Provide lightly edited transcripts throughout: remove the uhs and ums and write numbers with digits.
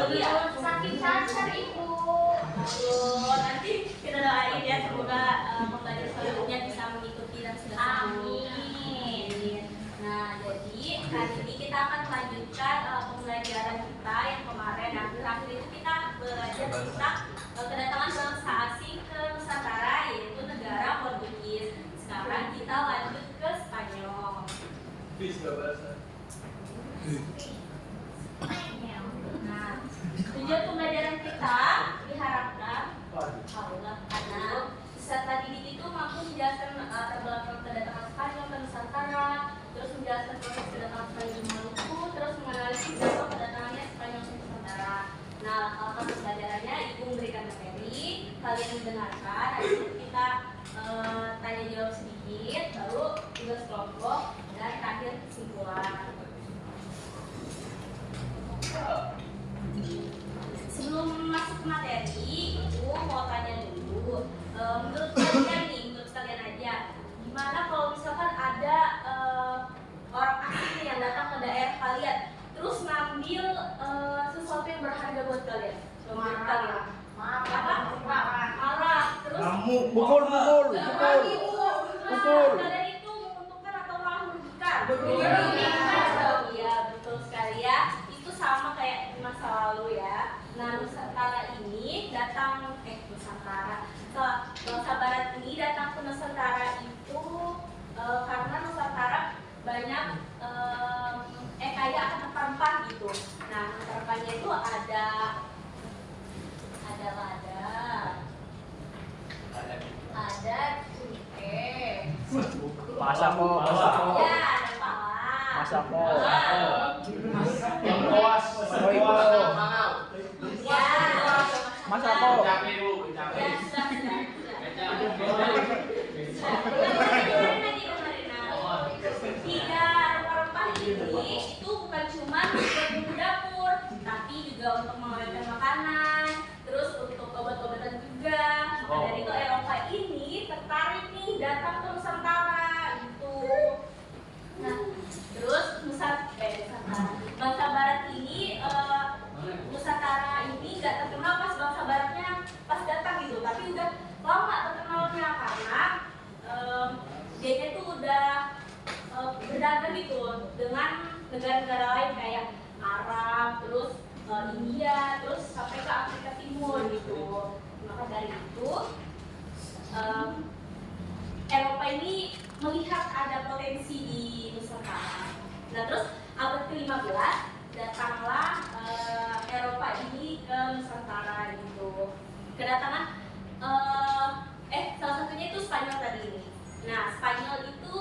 Iya, saking cacar Ibu. Aduh, nanti kita doain ya semoga pembelajaran selanjutnya bisa mengikuti dan sudah sembuh. Amin. Nah, jadi hari ini kita akan melanjutkan pembelajaran kita yang kemarin. Nah, terakhir itu kita belajar tentang kedatangan bangsa asing ke Nusantara, yaitu negara Portugis. Sekarang kita lanjut ke Spanyol. Bisa bahasa. Nah, tujuan pembelajaran kita diharapkan karena peserta didik itu mampu menjelaskan latar belakang kedatangan Spanyol ke Nusantara, terus menjelaskan proses kedatangan Spanyol di Maluku, terus menganalisis dampak kedatangannya Spanyol ke Nusantara. Nah, kalau pembelajarannya Ibu memberikan materi, kalian mendengarkan, habis itu kita tanya jawab sedikit, baru tugas kelompok, dan terakhir kesimpulan. Sebelum masuk ke materi, Ibu mau tanya dulu, menurut kalian aja, gimana kalau misalkan ada orang asing yang datang ke daerah kalian, terus ngambil sesuatu yang berharga buat kalian? Marah, terus pukul. kalian itu menguntungkan atau malah merugikan? Iya, betul sekali ya. Itu sama kayak di masa lalu ya. Nah, Nusantara ini datang bangsa Barat ini datang ke Nusantara itu karena Nusantara banyak kaya akan rempah-rempah gitu. Nah, rempah-rempahnya itu ada cengkeh, Masako. ya ada pala, Masako. ya, Masako. Tiga rempah-rempah ini itu bukan cuma buat bumbu dapur, tapi juga untuk mengawetkan makanan, terus untuk obat-obatan juga. Maka dari itu Eropa ini tertarik nih datang ke Nusantara gitu. Nah, terus bangsa Barat ini Nusantara ini nggak terkenal pas bangsa Baratnya pas datang gitu, tapi udah lama terkenalnya karena dia itu udah berdagang gitu dengan negara-negara lain kayak Arab, terus India, terus sampai ke Afrika Timur gitu. Maka dari itu Eropa ini melihat ada potensi di Nusantara. Nah, terus abad ke-15 datanglah Eropa ini ke Nusantara gitu. Kedatangan salah satunya itu Spanyol tadi ini. Nah, Spanyol itu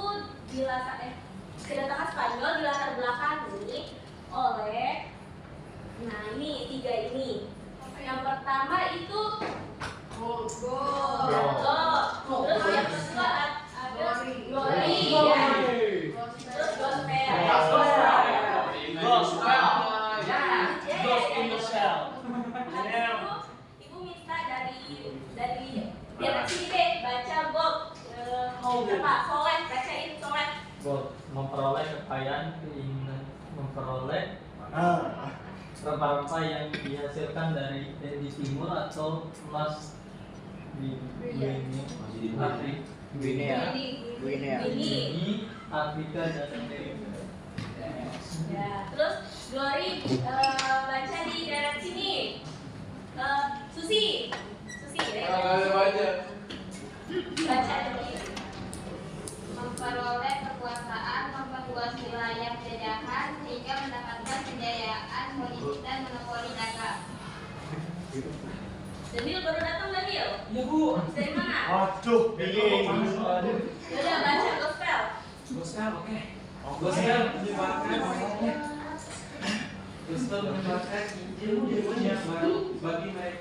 kedatangan Spanyol dilatar belakangi oleh ini tiga ini. Yang pertama itu terus yang kedua ada Glory, terus Ibu minta dari biar sini deh baca Bob. Soleh, bacain Soleh. Memperoleh kekayaan, keinginan memperoleh rempah-rempah yang dihasilkan dari timur atau emas di Guinea. Afrika dan Amerika. Ya, terus Glory baca di daerah sini. Susi baca dulu. Memperoleh kekuasaan, memperluas wilayah jajahan sehingga mendapatkan kejayaan politik dan monopoli dagang. Daniel baru datang, Daniel? Iya, Bu. Dari mana? Aduh, Udah baca gospel. Gospel, oke. Gospel menyebarkan Injil yang baru bagi mereka.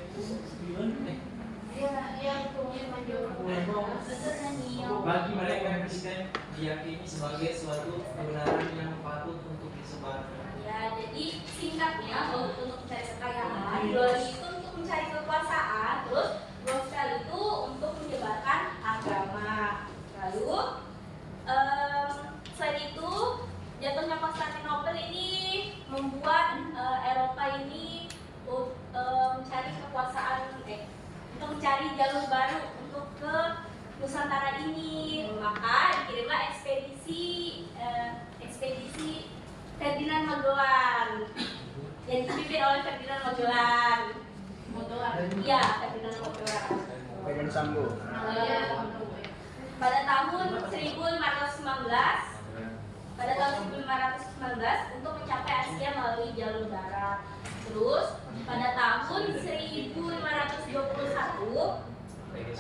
Bagi mereka yang Kristen diyakini sebagai suatu kebenaran yang patut untuk disebarkan. Ya, jadi singkatnya bahwa untuk mencari kekayaan, Glory itu untuk mencari kekuasaan, terus gospel itu untuk menyebarkan agama. Lalu selain itu jatuhnya Konstantinopel ini membuat Eropa ini Nusantara ini. Maka dikirimlah ekspedisi Ferdinand Magellan yang dipimpin oleh Ferdinand Magellan. Iya, Ferdinand Magellan. Medan Sambo. Pada tahun 1519 untuk mencapai Asia melalui jalur darat. Terus pada tahun 1521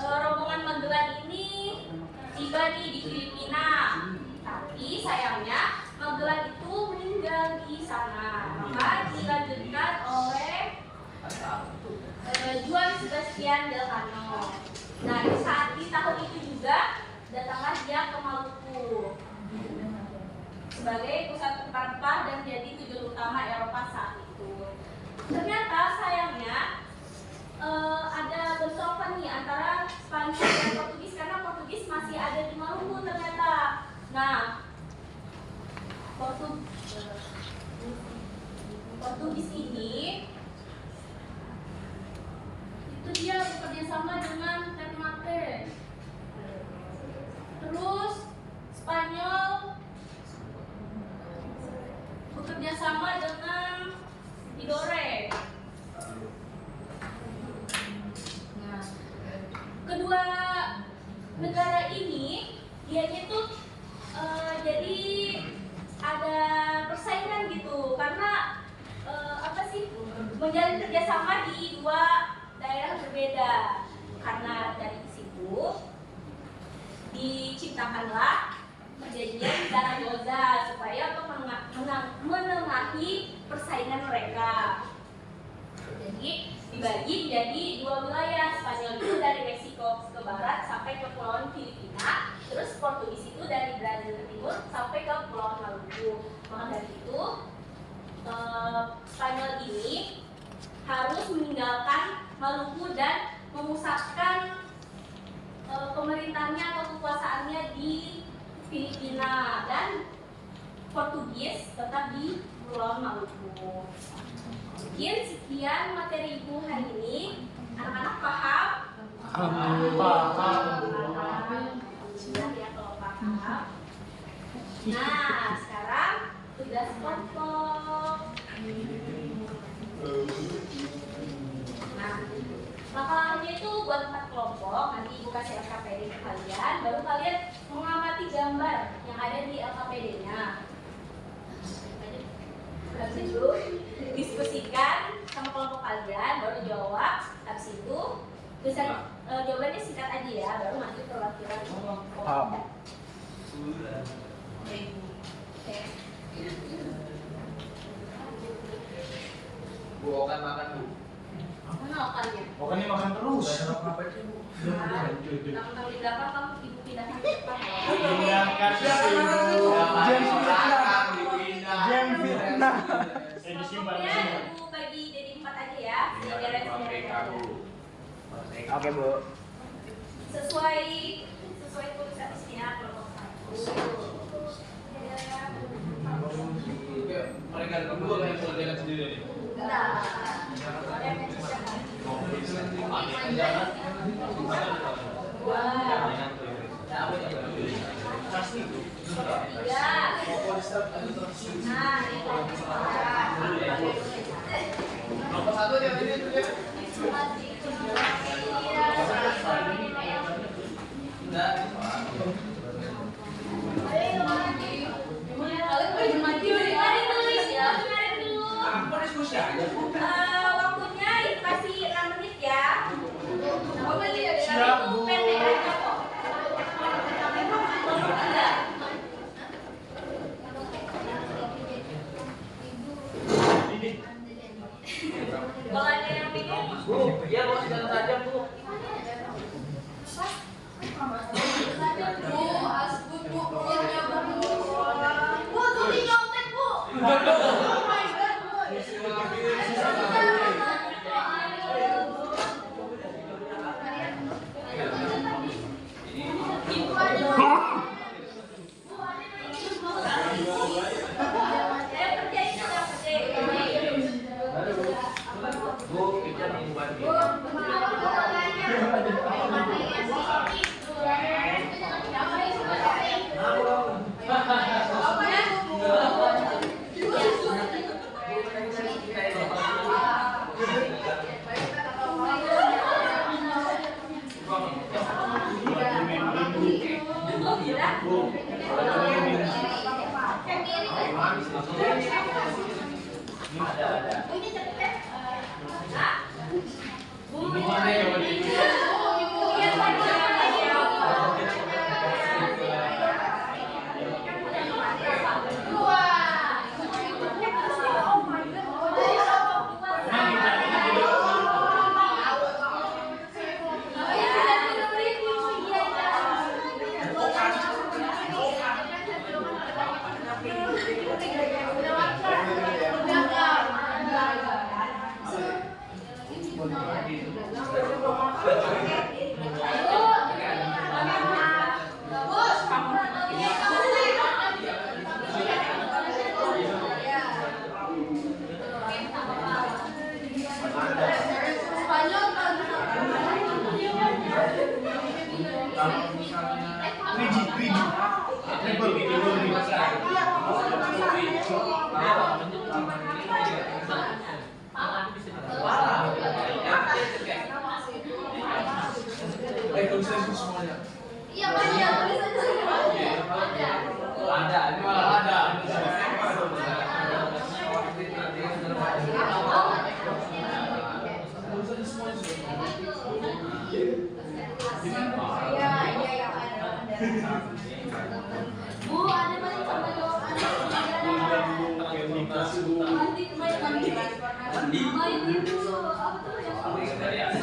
rombongan Magellan ini tiba di Filipina. Tapi sayangnya Magellan itu meninggal di sana. Maka dilanjutkan oleh Juan Sebastian Elcano. Nah, di tahun itu juga datanglah dia ke Maluku sebagai pusat rempah dan jadi tujuan utama Eropa saat itu. Ternyata sayangnya ada bentrokan nih antara Spanyol dan Portugis karena Portugis masih ada di Maluku ternyata. Nah, Portugis ini itu dia bekerja sama dengan Ternate. Terus Spanyol bekerja sama dengan Tidore. Nah, kedua negara ini dianya tuh jadi ada persaingan gitu karena menjalin kerjasama di dua daerah berbeda. Karena dari situ diciptakanlah perjanjian Zaragoza supaya untuk menengahi persaingan mereka. Jadi dibagi menjadi dua wilayah. Spanyol itu dari Meksiko ke barat sampai ke Kepulauan Filipina, terus Portugis itu dari Brazil ke timur sampai ke Kepulauan Maluku. Maka dari itu Spanyol ini harus meninggalkan Maluku dan memusatkan pemerintahnya atau kekuasaannya di Filipina, dan Portugis tetap di Pulau Maluku. Mungkin sekian materi ibu hari ini. Anak-anak paham? Paham. Ya, kalau paham. Nah, sekarang tugas kelompok. Nah, makalannya itu buat 4 kelompok. Nanti ibu kasih LKPD ke kalian, baru kalian mengamati gambar yang ada di LKPD-nya. Habis itu diskusikan sama kelompok kalian, baru jawab. Habis itu tulisan jawabannya singkat aja ya, baru masuk perwakilan kelompok. Bu Okan makan bu. Mana okannya? Okannya makan terus. Apa sih bu? Tentang di belakang kamu ibu pindahkan ke depan ya. Pindahkan Jam fitnah. Kelompoknya ibu bagi jadi 4 aja ya. Sederhana. Oke bu. Sesuai tulisan di sini ya, kelompok 1. Mereka berdua yang selesaikan sendiri nih. Nah, Nomor 1 yang ini tuh ya. waktunya kasih 6 menit ya. Siap, Bu. Itu pendek aja kok. Kalau ada yang bingung, Bu, ya mau segala saja bu. Bu, kita mau buat Gimana ya Wali? Konsensus semuanya. Iya, banyak. Ada, ini malah ada. Bu, ada banyak sama doang. Mandi kemarin mandi. Main itu apa tuh yang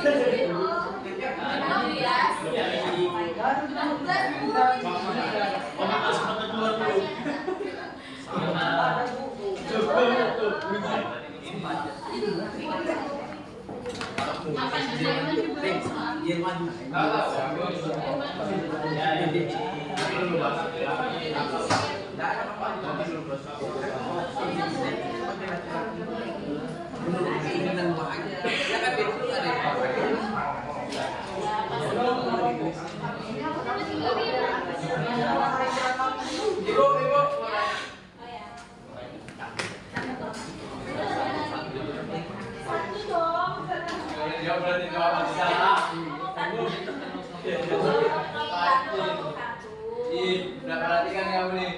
Udah perhatikan kamu nih.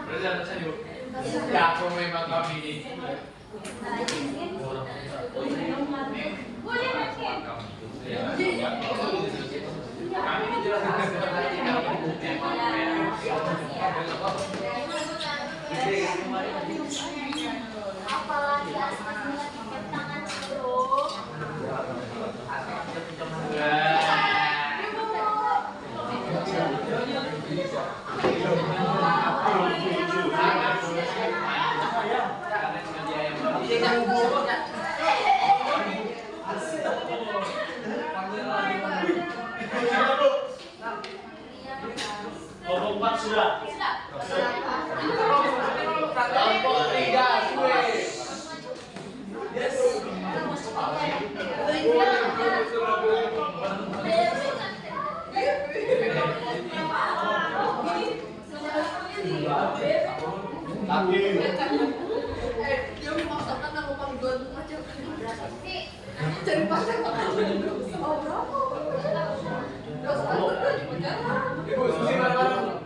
Berarti yuk. Ya, aku memang kami ini. Kami ini jelas apalagi aslinya pakai tangan bro. Sudah. Dia memaksakan aku panggil gantung aja. Cari pacar kok. Oh, berapa? Ibu, susi mana-mana.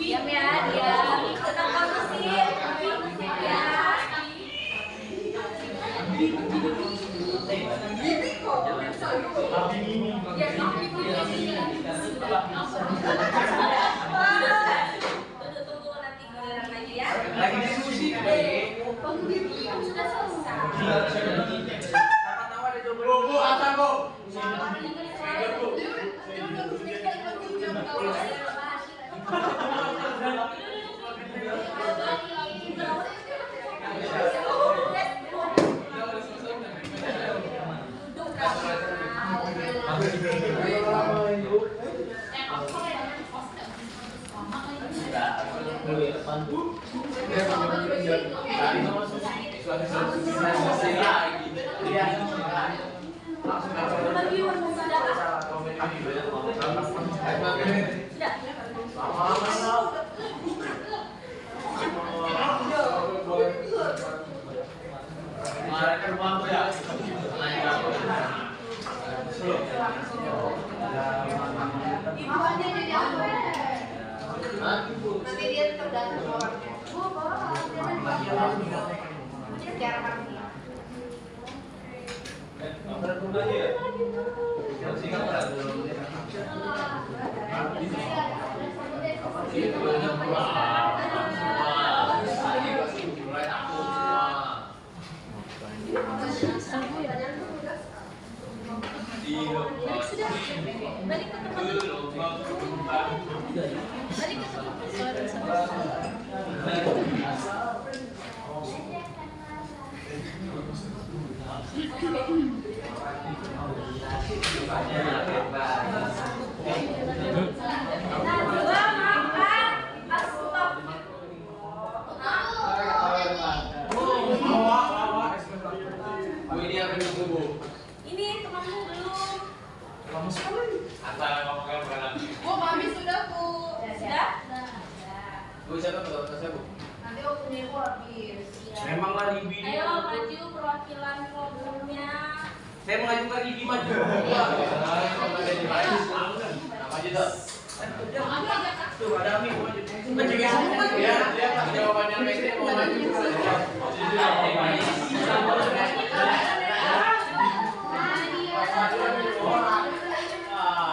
Diam ya, diam. Tenang kamu sih. Ya. Tunggu nanti giliran lagi ya. Lagi diskusi. Sudah selesai. Tawa ada jomblo. Bu, apa, Bu? Lagi Sudah. Ibu aja jadi apa? Nanti dia terdata orangnya. Bu, bawa dia biar kami. Sudah. Balik ke tempat. Balik ke tempat. Ini temanmu belum. Bu, mami sudah, Bu. Sudah? Nanti waktunya ibu habis. Memang lari bini. Ayo maju perwakilan kelompoknya. Saya mengajukan Ibi maju. Tuh ada Ami maju. Ya, jawabannya Messi mau maju.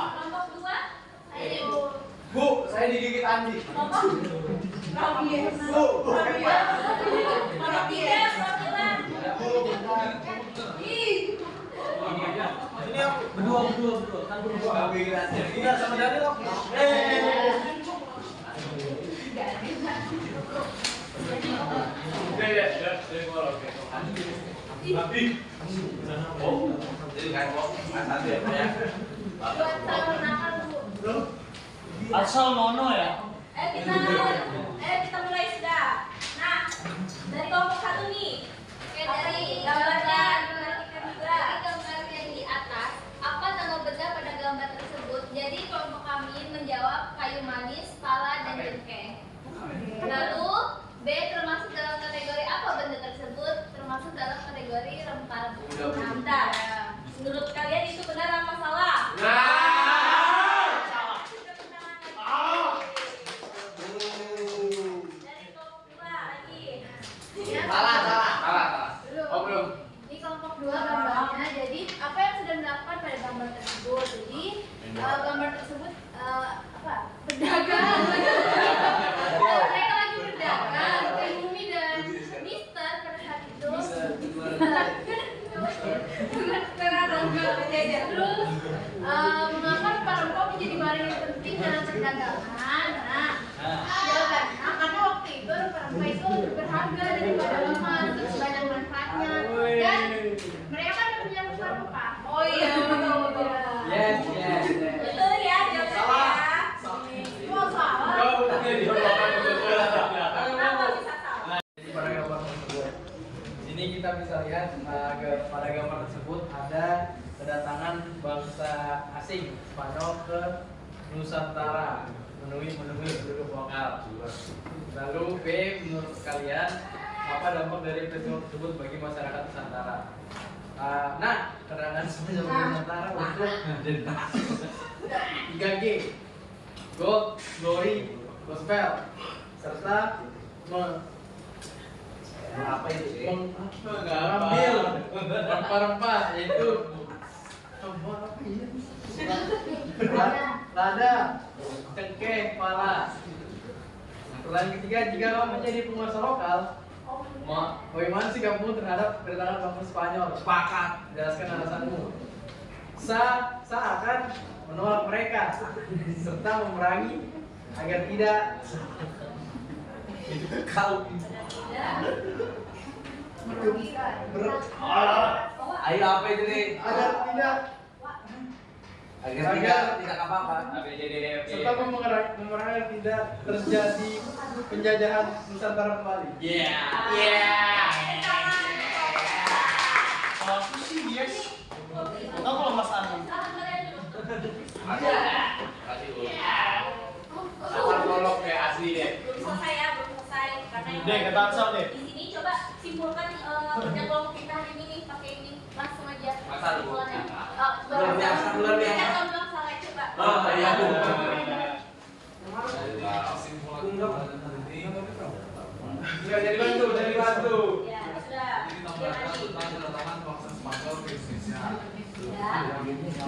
Kelompok dua. Ayo. Bu, saya digigit anjing. Kelompok. Rabies. Bu, Kelompok tiga perwakilan. Ini aku. Berdua. Kan berdua. Udah sama Daniel. Buat salur nakal, Bu. Asal nono ya. Kita mulai sudah. Nah, dari kelompok satu nih. Oke, dari Gambarkan. dari gambar yang di atas, apa nama benda pada gambar tersebut? Jadi kelompok kami menjawab kayu manis, pala, dan jengkeh. Lalu B termasuk dalam kategori apa benda tersebut? Termasuk dalam kategori rempah-rempah. Nah, bentar. Menurut kalian itu benar apa salah? Dari kelompok dua lagi. Di kelompok 2 gambarnya, jadi apa yang sudah dilakukan pada gambar tersebut? Jadi gambar tersebut apa? Berdagang. Mereka lagi berdagang. Teh Umi dan Mister pada saat itu. Terus mengapa rempah menjadi barang yang penting dalam perdagangan? Nah, jawabannya karena waktu itu rempah itu lebih berharga daripada emas, terus banyak manfaatnya, dan mereka kan punya rempah. Oh iya, betul. Yes. Betul ya jawabannya. Wah, salah. Kenapa bisa salah? Jadi pada gambar tersebut, sini kita bisa lihat pada gambar tersebut ada kedatangan bangsa asing Spanyol ke Nusantara menemui penduduk lokal. Lalu B, menurut kalian apa dampak dari peristiwa tersebut bagi masyarakat Nusantara? Nah, kedatangan Spanyol ke Nusantara untuk 3G, gold, glory, gospel, serta mengambil rempah-rempah yaitu lada, cengkeh, pala. Pertanyaan ketiga, jika kamu menjadi penguasa lokal, bagaimana sih kamu terhadap kedatangan bangsa Spanyol? Sepakat. Jelaskan alasanmu. Sa akan menolak mereka serta memerangi agar tidak ayo apa itu nih? agar tidak apa-apa. serta memerangi agar tidak terjadi penjajahan Nusantara kembali. Aku sih yes. Atau kalau Mas Anu. Salah kalian dulu. bansal nih. Di sini coba simpulkan kelompok kita hari ini nih pakai ini langsung aja. Masa lu? Simpulannya. Luar biasa, luar biasa. Kita bilang salah coba. Oh, iya. Kesimpulan kita hari ini Jadi bantu. Ya, sudah. jadi kita belajar tentang kedatangan bangsa Spanyol ke Indonesia. Ya. Yang ini Indonesia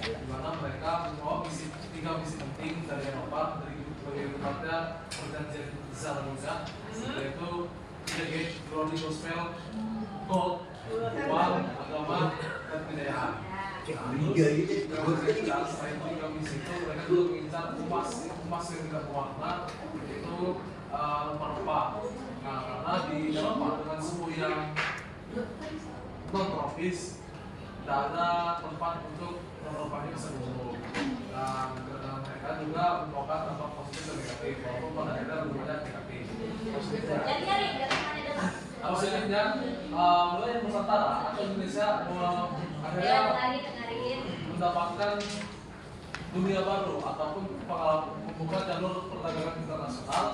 di mana mereka membawa tiga misi penting dari Eropa, dari tepatnya perjanjian Zaragoza, yaitu sebagai glory gospel, gold, uang, agama, dan kebudayaan. Terus selain tiga misi itu mereka juga mengincar emas yang tidak berwarna, yaitu rempah-rempah. Nah, karena di Eropa dengan suhu yang non tropis, tidak ada tempat untuk rempah-rempahnya bisa tumbuh. Dan kedatangan mereka juga membawakan dampak positif dan negatif, walaupun pada akhirnya lebih banyak negatif. Positifnya, Jadi hari kedatangannya datang. positifnya mulai Nusantara atau Indonesia akhirnya Dengarin. mendapatkan dunia baru ataupun pengalaman membuka jalur perdagangan internasional.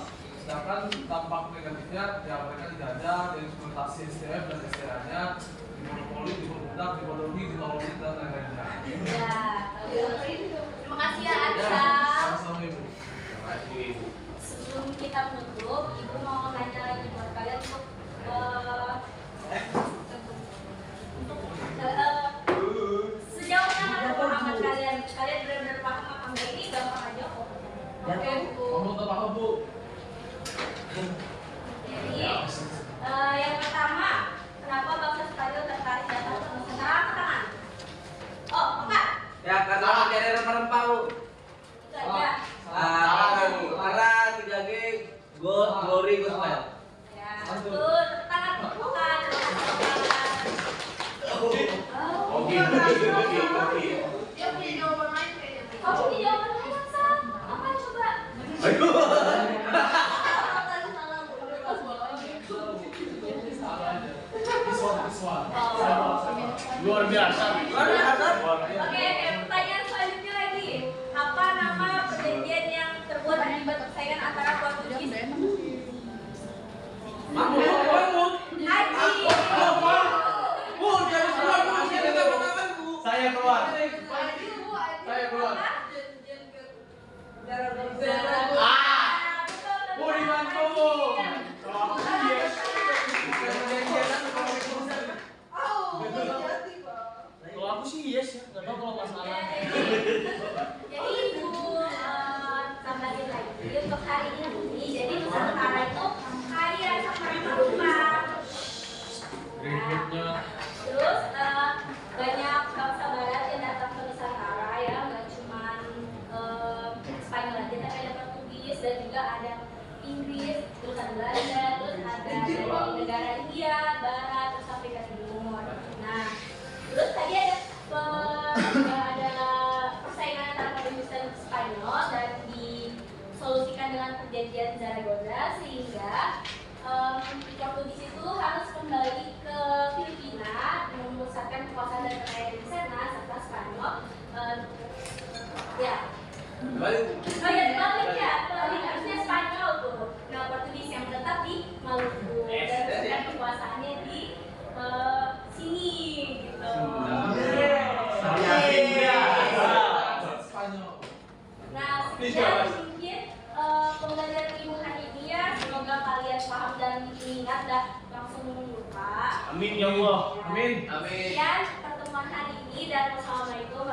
Sedangkan dampak negatifnya ya mereka dijajah, dieksploitasi SDM dan SDA-nya, dimonopoli, diperbudak, dibodohi, ditolongin dan lain-lainnya. Ya, terima kasih ya Ya, Adsa. sama-sama Ibu. Sebelum kita menutup, Ibu mau nanya lagi buat kalian untuk sejauh mana pemahaman kalian? Kalian benar-benar paham apa enggak? Ini gampang aja kok. Oke, Bu. Kamu tetap apa Bu? Jadi, yang pertama, kenapa bangsa Spanyol tertarik datang ke Nusantara? Angkat tangan. Oh, angkat. Ya, karena jadi rempah-rempah, Bu. Itu aja. Karena 3G gold, glory, gospel. Ya, betul. Tepuk tangan, tepuk tangan. Oke. Dia punya jawaban lain kayaknya. Kamu punya jawaban lain, Aksa? Apa coba? Visual. Luar biasa. Oke, pertanyaan selanjutnya lagi. Apa nama perjanjian yang terbuat akibat persaingan antara Portugis? Mampu. Haji. Bu, jangan keluar, Bu. Jangan tangan-tanganku. Saya keluar. Saya keluar. Bu dibantu. Kalau aku sih yes ya, nggak tahu kalau masalah. Jadi Ibu tambahin lagi untuk hari ini. Jadi Nusantara itu hari rasa perempuan. Berikutnya Terus banyak bangsa barat yang datang ke Nusantara ya, nggak cuma Spanyol aja, tapi ada Portugis dan juga ada Inggris, terus ada Belanda, terus ada dari negara India, Barat, terus Afrika Timur. Nah, terus tadi ada persaingan antara Portugis dan Spanyol dan disolusikan dengan perjanjian Zaragoza sehingga Portugis itu harus kembali ke Filipina memusatkan kekuasaan dan kekayaan di sana serta Spanyol ya. Balik. Oh ya, dibalik ya, balik harusnya Spanyol tuh. Nah, Portugis yang tetap di Maluku dan memusatkan kekuasaannya di sini gitu. Spanyol. Nah, sekian mungkin pembelajaran Ibu hari ini ya. Semoga kalian paham dan ingat dan langsung lupa. Amin ya Allah. Amin. Amin. Sekian pertemuan hari ini dan wassalamualaikum